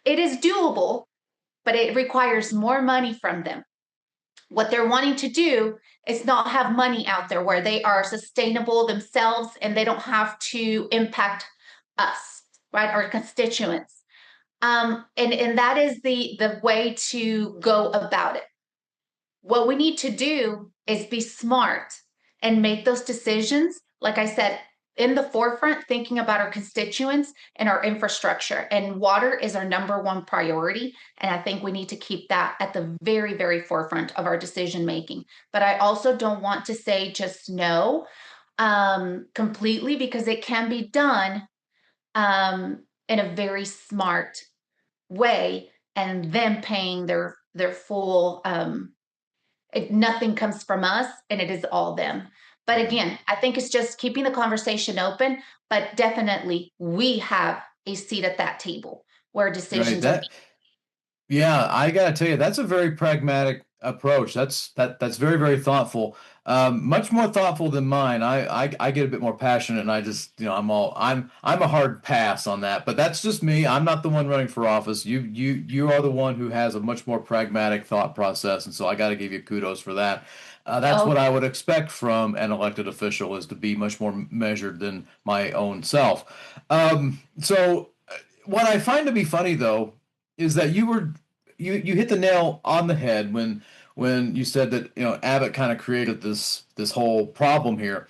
it is doable, but it requires more money from them. What they're wanting to do is not have money out there where they are sustainable themselves and they don't have to impact us, right, our constituents. And that is the way to go about it. What we need to do is be smart and make those decisions, like I said, in the forefront, thinking about our constituents and our infrastructure. And water is our number one priority. And I think we need to keep that at the very, very forefront of our decision making. But I also don't want to say just no completely, because it can be done in a very smart way, and them paying their full nothing comes from us, and it is all them. But again, I think it's just keeping the conversation open, but definitely we have a seat at that table where decisions are. Yeah, I gotta tell you, that's a very pragmatic approach. That's very, very thoughtful. Much more thoughtful than mine. I get a bit more passionate, and I just, I'm a hard pass on that. But that's just me. I'm not the one running for office. You are the one who has a much more pragmatic thought process, and so I got to give you kudos for that. That's what I would expect from an elected official, is to be much more measured than my own self. So what I find to be funny, though, is that you hit the nail on the head when you said that Abbott kind of created this whole problem here.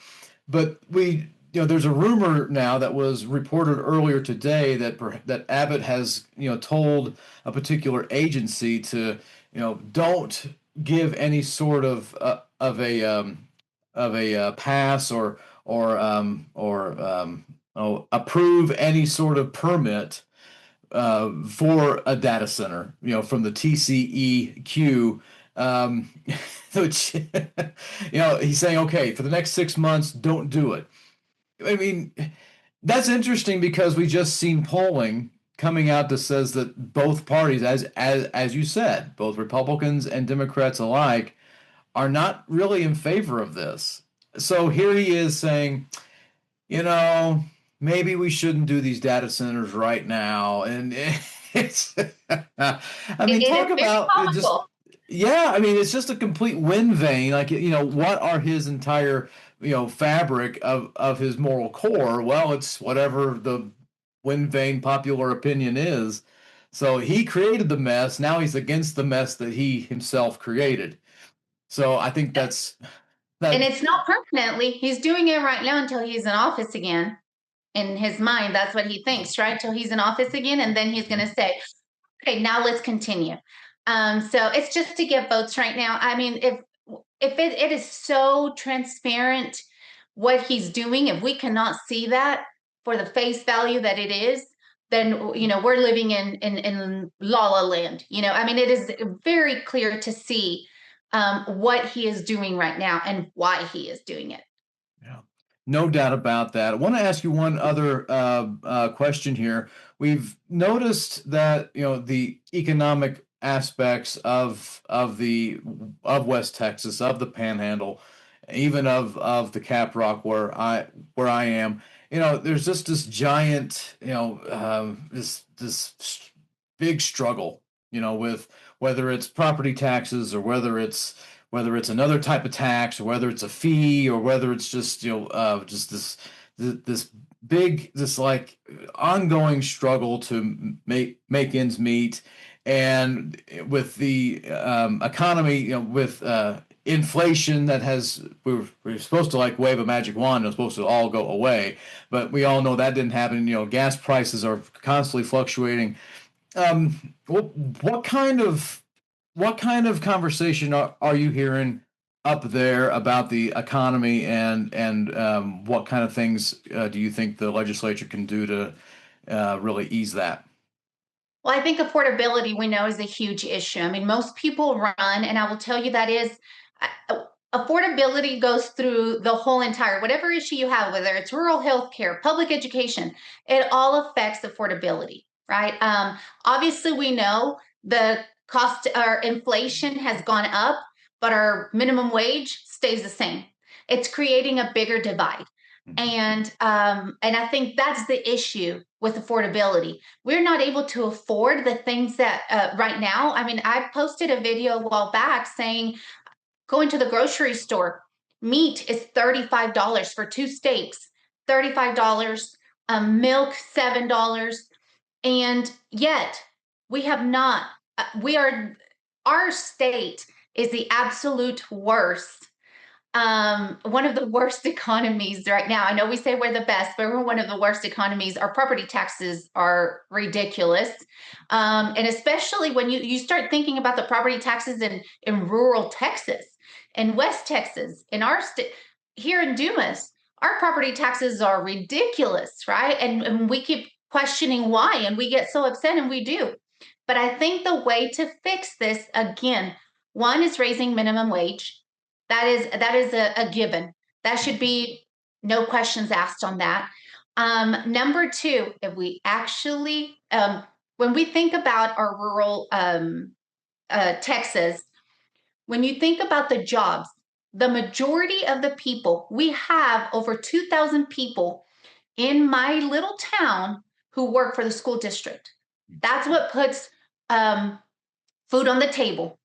But there's a rumor now that was reported earlier today that Abbott has told a particular agency to don't give any sort of a pass or approve any sort of permit for a data center, from the TCEQ, which, he's saying, okay, for the next 6 months, don't do it. I mean, that's interesting, because we just seen polling coming out that says that both parties, as you said, both Republicans and Democrats alike, are not really in favor of this. So here he is saying, maybe we shouldn't do these data centers right now. And it's, I mean, talk about just, yeah, I mean, it's just a complete wind vane. Like, what are his entire, fabric of his moral core? Well, it's whatever the wind vane popular opinion is. So he created the mess. Now he's against the mess that he himself created. So I think that. And it's not permanently. He's doing it right now until he's in office again. In his mind, that's what he thinks, right? Till he's in office again, and then he's going to say, okay, now let's continue. So it's just to get votes right now. I mean, if it is so transparent what he's doing, if we cannot see that for the face value that it is, then we're living in La La Land. I mean, it is very clear to see what he is doing right now and why he is doing it. Yeah, no doubt about that. I want to ask you one other question here. We've noticed that the economic aspects of West Texas, of the Panhandle, even of the Cap Rock where I am. There's just this giant, this big struggle, with whether it's property taxes or whether it's another type of tax or whether it's a fee or whether it's just just this big this like ongoing struggle to make ends meet, and with the economy, with inflation that we're supposed to like wave a magic wand, it's supposed to all go away, but we all know that didn't happen. Gas prices are constantly fluctuating. What kind of conversation are you hearing up there about the economy, and what kind of things do you think the legislature can do to really ease that? Well, I think affordability we know is a huge issue. I mean, most people run, and I will tell you that is affordability goes through the whole entire, whatever issue you have, whether it's rural health care, public education, it all affects affordability, right? Obviously, we know the cost or inflation has gone up, but our minimum wage stays the same. It's creating a bigger divide. And I think that's the issue with affordability. We're not able to afford the things that right now. I mean, I posted a video a while back saying going to the grocery store, meat is $35 for two steaks, $35, milk $7, and yet we have not. Our state is the absolute worst, one of the worst economies right now. I know we say we're the best, but we're one of the worst economies. Our property taxes are ridiculous. And especially when you start thinking about the property taxes in rural Texas, in West Texas, in our state, here in Dumas, our property taxes are ridiculous, right? And we keep questioning why, and we get so upset, and we do. But I think the way to fix this, again, one is raising minimum wage. That is a given. That should be no questions asked on that. Number two, if we actually, when we think about our rural Texas, when you think about the jobs, the majority of the people, we have over 2,000 people in my little town who work for the school district. That's what puts food on the table.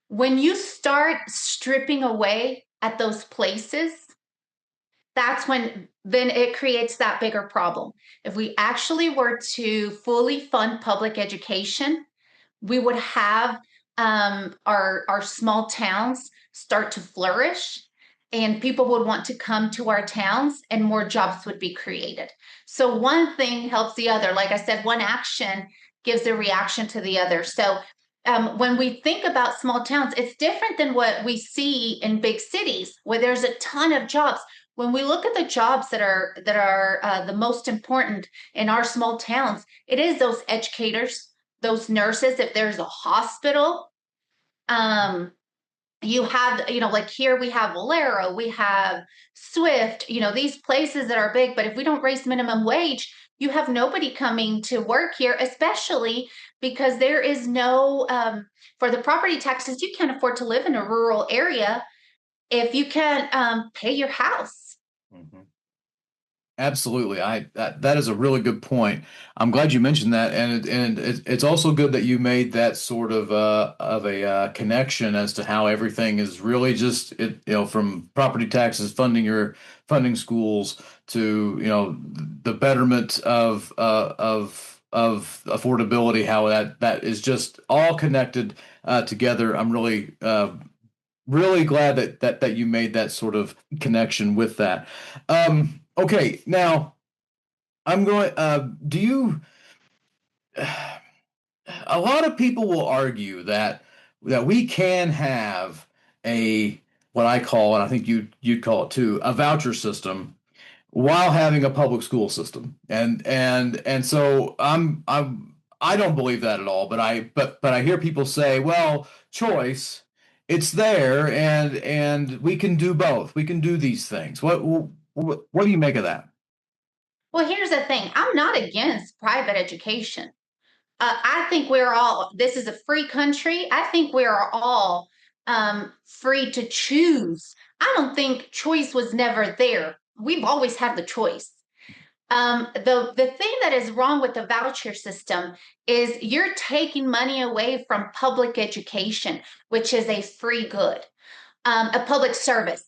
When you start stripping away at those places, that's when then it creates that bigger problem. If we actually were to fully fund public education, we would have our small towns start to flourish, and people would want to come to our towns, and more jobs would be created. So one thing helps the other. Like I said, one action gives a reaction to the other. So when we think about small towns, it's different than what we see in big cities where there's a ton of jobs. When we look at the jobs that are the most important in our small towns, it is those educators, those nurses. If there's a hospital, you have, like here we have Valero, we have Swift, these places that are big. But if we don't raise minimum wage, you have nobody coming to work here, especially because there is no, for the property taxes, you can't afford to live in a rural area if you can't pay your house. Mhm. Absolutely. That is a really good point. I'm glad you mentioned that, and it's also good that you made that sort of a connection as to how everything is really just from property taxes funding schools to the betterment of affordability, how that is just all connected together. I'm really glad that you made that sort of connection with that. Okay, now I'm going. Do you? A lot of people will argue that we can have a what I call, and I think you'd call it too, a voucher system while having a public school system. And so I don't believe that at all, but I hear people say, well, choice, it's there and we can do both. We can do these things. What do you make of that? Well, here's the thing. I'm not against private education. I think this is a free country. I think we are all free to choose. I don't think choice was never there. We've always had the choice. The thing that is wrong with the voucher system is you're taking money away from public education, which is a free good, a public service.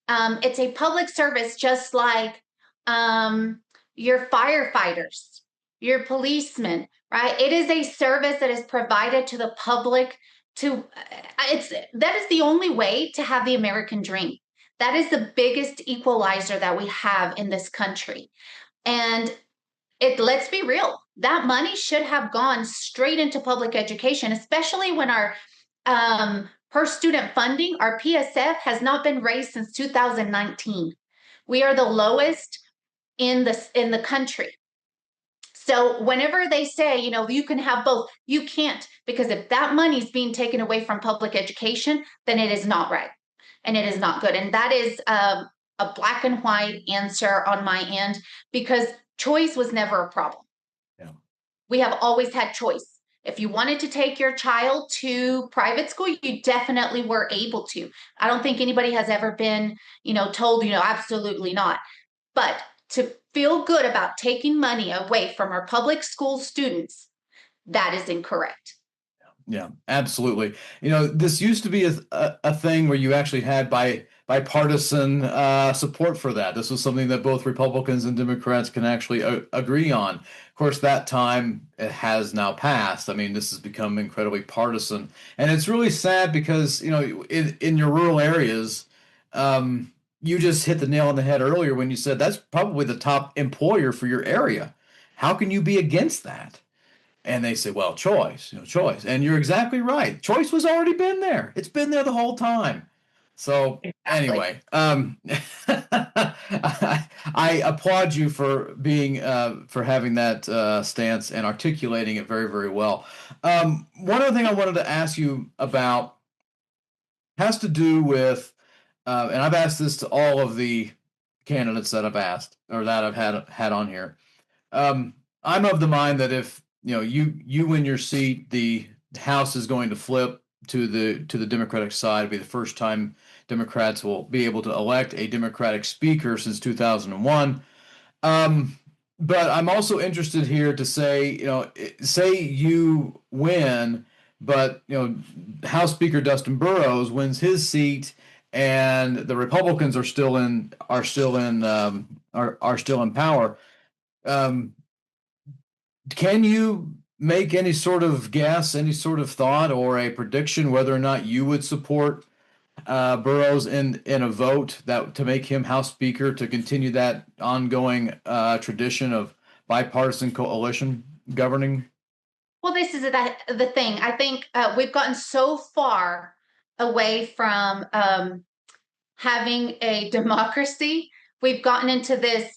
It's a public service just like your firefighters, your policemen, right? It is a service that is provided to the public that is the only way to have the American dream. That is the biggest equalizer that we have in this country. And let's be real, that money should have gone straight into public education, especially when our per student funding, our PSF has not been raised since 2019. We are the lowest in the country. So whenever they say, you can have both, you can't, because if that money is being taken away from public education, then it is not right. And it is not good. And that is a black and white answer on my end, because choice was never a problem. Yeah. We have always had choice. If you wanted to take your child to private school, you definitely were able to. I don't think anybody has ever been, told, absolutely not. But to feel good about taking money away from our public school students, that is incorrect. Yeah, absolutely. This used to be a thing where you actually had bipartisan support for that. This was something that both Republicans and Democrats can actually agree on. Of course, that time it has now passed. I mean, this has become incredibly partisan, and it's really sad because in your rural areas, you just hit the nail on the head earlier when you said that's probably the top employer for your area. How can you be against that? And they say, well, choice, choice. And you're exactly right. Choice was already been there. It's been there the whole time. So anyway, I applaud you for for having that stance and articulating it very, very well. One other thing I wanted to ask you about has to do with, and I've asked this to all of the candidates that I've asked or that I've had on here. I'm of the mind that if you win your seat, the House is going to flip to the Democratic side. It'll be the first time Democrats will be able to elect a Democratic speaker since 2001. But I'm also interested here to say, say you win, but House Speaker Dustin Burrows wins his seat, and the Republicans are still in power. Can you make any sort of guess, any sort of thought, or a prediction whether or not you would support Burrows in a vote that to make him House Speaker to continue that ongoing tradition of bipartisan coalition governing? Well, this is the thing. I think we've gotten so far away from having a democracy. We've gotten into this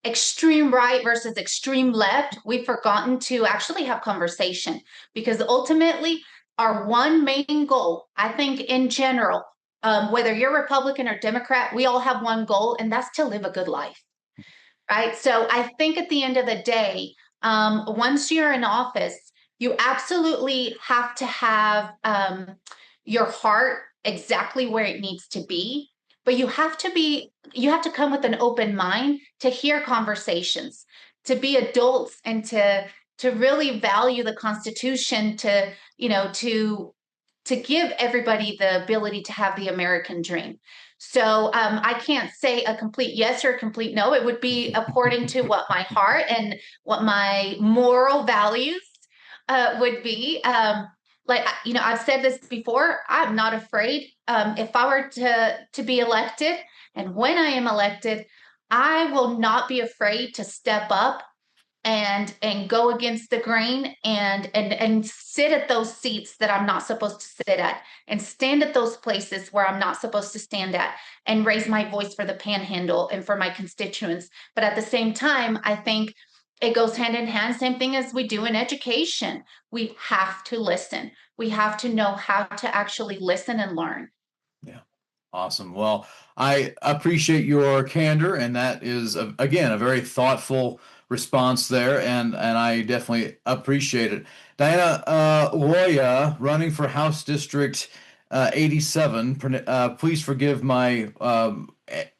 extreme right versus extreme left. We've forgotten to actually have conversation, because ultimately our one main goal, I think in general, whether you're Republican or Democrat, we all have one goal, and that's to live a good life. Right. So I think at the end of the day, once you're in office, you absolutely have to have your heart exactly where it needs to be. But you have to come with an open mind to hear conversations, to be adults, and to really value the Constitution, to give everybody the ability to have the American dream. So I can't say a complete yes or a complete no. It would be according to what my heart and what my moral values would be. I've said this before. I'm not afraid. If I were to be elected, and when I am elected, I will not be afraid to step up and go against the grain and sit at those seats that I'm not supposed to sit at, and stand at those places where I'm not supposed to stand at, and raise my voice for the panhandle and for my constituents. But at the same time, I think it goes hand in hand, same thing as we do in education. We have to listen. We have to know how to actually listen and learn. Yeah. Awesome. Well, I appreciate your candor, and that is again a very thoughtful response there, and I definitely appreciate it. Diana Loya, running for House District 87. Please forgive my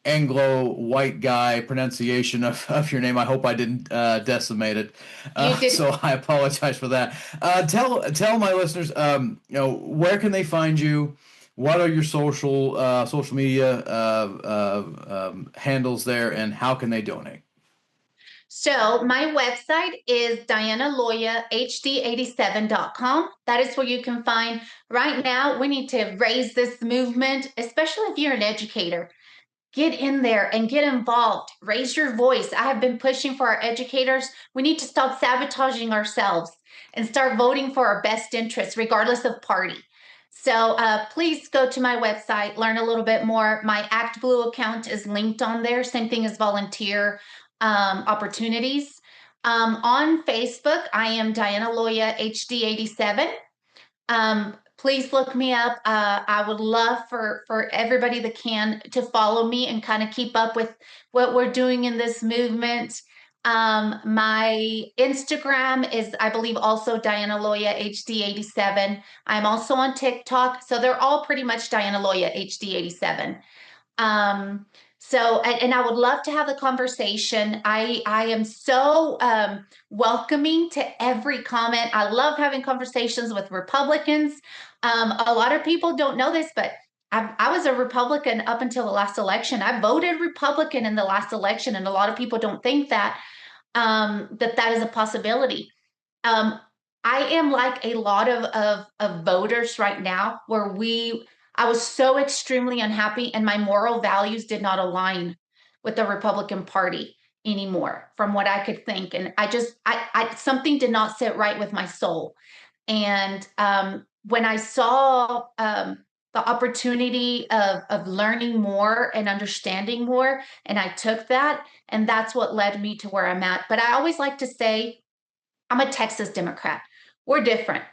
Anglo white guy pronunciation of your name. I hope I didn't decimate it. You did. So I apologize for that. Tell my listeners, where can they find you? What are your social media handles there, and how can they donate? So my website is dianaloyahd87.com. That is where you can find, right now, we need to raise this movement, especially if you're an educator. Get in there and get involved. Raise your voice. I have been pushing for our educators. We need to stop sabotaging ourselves and start voting for our best interests, regardless of party. So please go to my website, learn a little bit more. My Act Blue account is linked on there. Same thing as volunteer opportunities. On Facebook, I am Diana Loya HD87. Please look me up. I would love for everybody that can to follow me and kind of keep up with what we're doing in this movement. My Instagram is, I believe, also Diana Loya HD87. I'm also on TikTok. So they're all pretty much Diana Loya HD87. And I would love to have the conversation. I am so welcoming to every comment. I love having conversations with Republicans. A lot of people don't know this, but I was a Republican up until the last election. I voted Republican in the last election, and a lot of people don't think that that is a possibility. I am like a lot of voters right now, where I was so extremely unhappy, and my moral values did not align with the Republican Party anymore, from what I could think. And I something did not sit right with my soul. And when I saw the opportunity of learning more and understanding more, and I took that, and that's what led me to where I'm at. But I always like to say, I'm a Texas Democrat. We're different.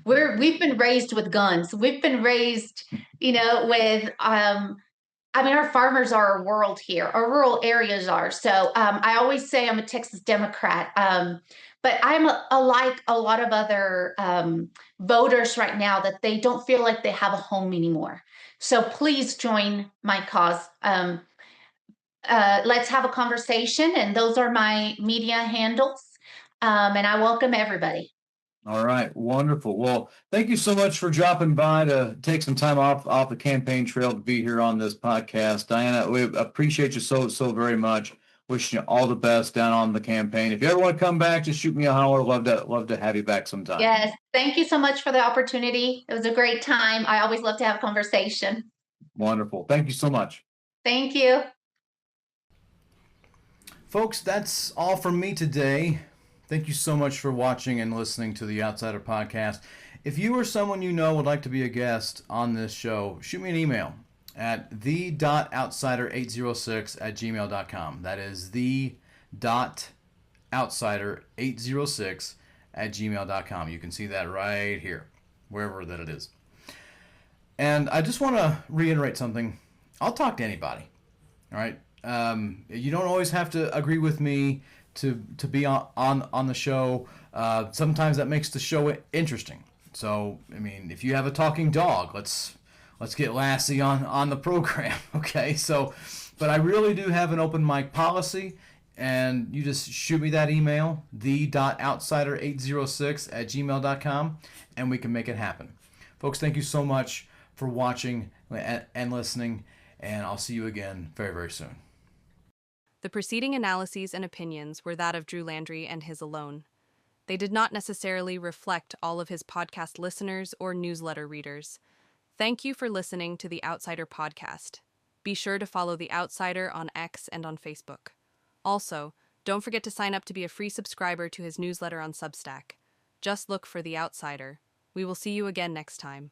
We've been raised with guns. We've been raised, with our farmers are our world here. Our rural areas are. So I always say I'm a Texas Democrat. But I'm like a lot of other voters right now, that they don't feel like they have a home anymore. So please join my cause. Let's have a conversation. And those are my media handles. And I welcome everybody. All right, wonderful. Well, thank you so much for dropping by to take some time off the campaign trail to be here on this podcast. Diana, we appreciate you so very much. Wishing you all the best down on the campaign. If you ever want to come back, just shoot me a holler. Love to have you back sometime. Yes, thank you so much for the opportunity. It was a great time. I always love to have a conversation. Wonderful. Thank you so much. Thank you. Folks, that's all from me today. Thank you so much for watching and listening to the Outsider Podcast. If you or someone you know would like to be a guest on this show, shoot me an email at the.outsider806@gmail.com. That is the.outsider806@gmail.com. You can see that right here, wherever that it is. And I just want to reiterate something. I'll talk to anybody. All right. You don't always have to agree with me to be on the show. Sometimes that makes the show interesting. So, I mean, if you have a talking dog, let's get Lassie on the program, okay? So, but I really do have an open mic policy, and you just shoot me that email, the.outsider806@gmail.com, and we can make it happen. Folks, thank you so much for watching and listening, and I'll see you again very, very soon. The preceding analyses and opinions were that of Drew Landry and his alone. They did not necessarily reflect all of his podcast listeners or newsletter readers. Thank you for listening to the Outsider Podcast. Be sure to follow The Outsider on X and on Facebook. Also, Don't forget to sign up to be a free subscriber to his newsletter on Substack. Just look for The Outsider. We will see you again next time.